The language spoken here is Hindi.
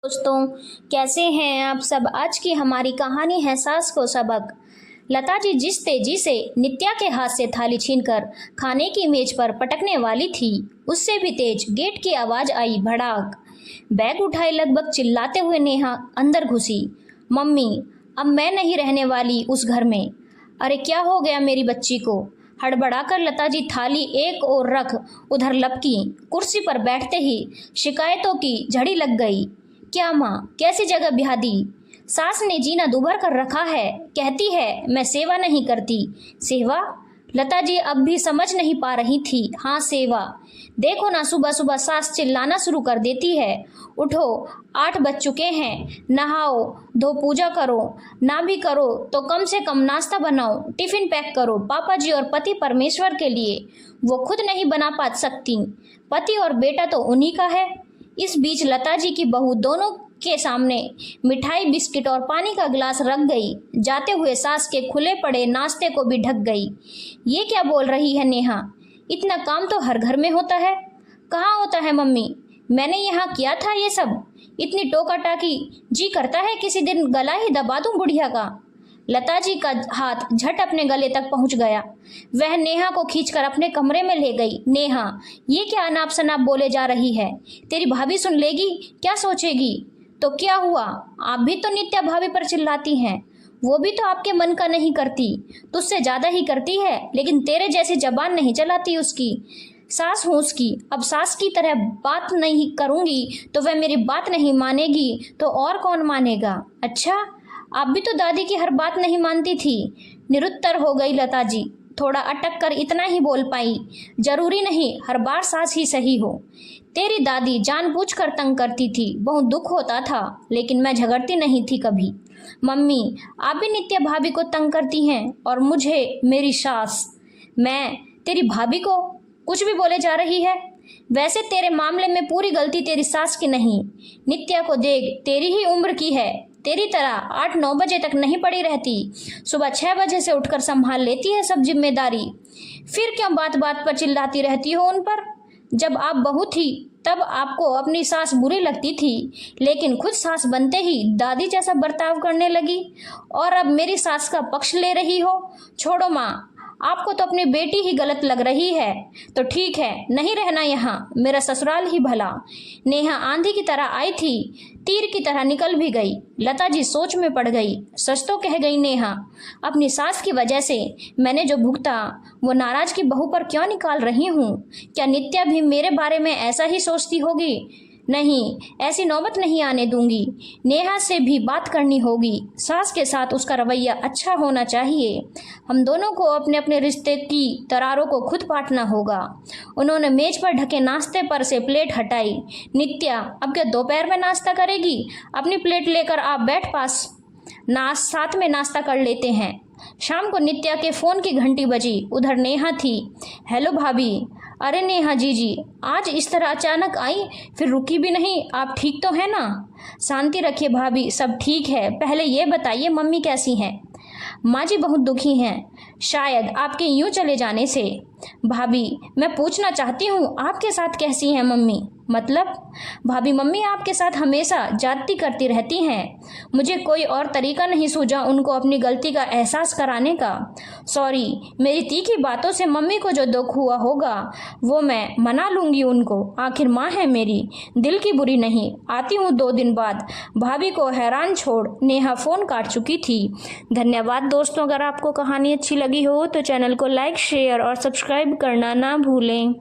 दोस्तों, कैसे हैं आप सब। आज की हमारी कहानी है सास को सबक। लता जी जिस तेजी से नित्या के हाथ से थाली छीनकर खाने की मेज पर पटकने वाली थी, उससे भी तेज गेट की आवाज आई भड़ाक। बैग उठाए लगभग चिल्लाते हुए नेहा अंदर घुसी। मम्मी, अब मैं नहीं रहने वाली उस घर में। अरे क्या हो गया मेरी बच्ची को। हड़बड़ाकर लता जी थाली एक ओर रख उधर लपकी। कुर्सी पर बैठते ही शिकायतों की झड़ी लग गई। क्या माँ, कैसी जगह ब्याह दी। सास ने जीना दुभर कर रखा है, कहती है मैं सेवा नहीं करती। सेवा? लता जी अब भी समझ नहीं पा रही थी। हाँ, सेवा। देखो ना, सुबह सुबह सास चिल्लाना शुरू कर देती है। उठो, 8 बज चुके हैं, नहाओ धो पूजा करो। ना भी करो तो कम से कम नाश्ता बनाओ, टिफिन पैक करो पापा जी और पति परमेश्वर के लिए। वो खुद नहीं बना पा सकती, पति और बेटा तो उन्हीं का है। इस बीच लता जी की बहू दोनों के सामने मिठाई, बिस्किट और पानी का गिलास रख गई। जाते हुए सास के खुले पड़े नाश्ते को भी ढक गई। ये क्या बोल रही है नेहा, इतना काम तो हर घर में होता है। कहाँ होता है मम्मी, मैंने यहाँ किया था ये सब। इतनी टोका टाकी, जी करता है किसी दिन गला ही दबा दूं बुढ़िया का। लता जी का हाथ झट अपने गले तक पहुंच गया। वह नेहा को खींचकर अपने कमरे में ले गई। नेहा, ये क्या अनाप शनाप बोले जा रही है। तेरी भाभी सुन लेगी, क्या सोचेगी। तो क्या हुआ, आप भी तो नित्या भाभी पर चिल्लाती हैं। वो भी तो आपके मन का नहीं करती, तुझसे ज्यादा ही करती है, लेकिन तेरे जैसी जबान नहीं चलाती उसकी। सास हूँ उसकी, अब सास की तरह बात नहीं करूंगी तो वह मेरी बात नहीं मानेगी तो और कौन मानेगा। अच्छा, आप भी तो दादी की हर बात नहीं मानती थी। निरुत्तर हो गई लता जी, थोड़ा अटक कर इतना ही बोल पाई। जरूरी नहीं हर बार सास ही सही हो। तेरी दादी जानबूझकर तंग करती थी, बहुत दुख होता था, लेकिन मैं झगड़ती नहीं थी कभी। मम्मी, आप भी नित्या भाभी को तंग करती हैं और मुझे मेरी सास। मैं तेरी भाभी को कुछ भी बोले जा रही है। वैसे तेरे मामले में पूरी गलती तेरी सास की नहीं। नित्या को देख, तेरी ही उम्र की है, तेरी तरह 8-9 बजे तक नहीं पड़ी रहती, सुबह 6 बजे से उठकर संभाल लेती है सब जिम्मेदारी। फिर क्यों बात बात पर चिल्लाती रहती हो उन पर। जब आप बहू थी तब आपको अपनी सास बुरी लगती थी, लेकिन खुद सास बनते ही दादी जैसा बर्ताव करने लगी और अब मेरी सास का पक्ष ले रही हो। छोड़ो माँ, आपको तो अपनी बेटी ही गलत लग रही है तो ठीक है, नहीं रहना यहाँ, मेरा ससुराल ही भला। नेहा आंधी की तरह आई थी, तीर की तरह निकल भी गई। लता जी सोच में पड़ गई। सच तो कह गई नेहा, अपनी सास की वजह से मैंने जो भुगता वो नाराज की बहू पर क्यों निकाल रही हूँ। क्या नित्या भी मेरे बारे में ऐसा ही सोचती होगी। नहीं, ऐसी नौबत नहीं आने दूंगी। नेहा से भी बात करनी होगी, सास के साथ उसका रवैया अच्छा होना चाहिए। हम दोनों को अपने अपने रिश्ते की दरारों को खुद पाटना होगा। उन्होंने मेज पर ढके नाश्ते पर से प्लेट हटाई। नित्या, अब क्या दोपहर में नाश्ता करेगी। अपनी प्लेट लेकर आप बैठ पास, साथ में नाश्ता कर लेते हैं। शाम को नित्या के फोन की घंटी बजी। उधर नेहा थी। हेलो भाभी। अरे नेहा जी, आज इस तरह अचानक आई, फिर रुकी भी नहीं। आप ठीक तो है ना। शांति रखिए भाभी, सब ठीक है। पहले ये बताइए मम्मी कैसी हैं। माँ जी बहुत दुखी हैं, शायद आपके यूं चले जाने से। भाभी, मैं पूछना चाहती हूँ आपके साथ कैसी हैं मम्मी। मतलब? भाभी, मम्मी आपके साथ हमेशा जाती करती रहती हैं। मुझे कोई और तरीका नहीं सूझा उनको अपनी गलती का एहसास कराने का। सॉरी, मेरी तीखी बातों से मम्मी को जो दुख हुआ होगा वो मैं मना लूंगी उनको, आखिर माँ है मेरी, दिल की बुरी नहीं। आती हूँ 2 दिन बाद। भाभी को हैरान छोड़ नेहा फ़ोन काट चुकी थी। धन्यवाद दोस्तों, अगर आपको कहानी अच्छी लगी हो तो चैनल को लाइक, शेयर और सब्सक्राइब करना ना भूलें।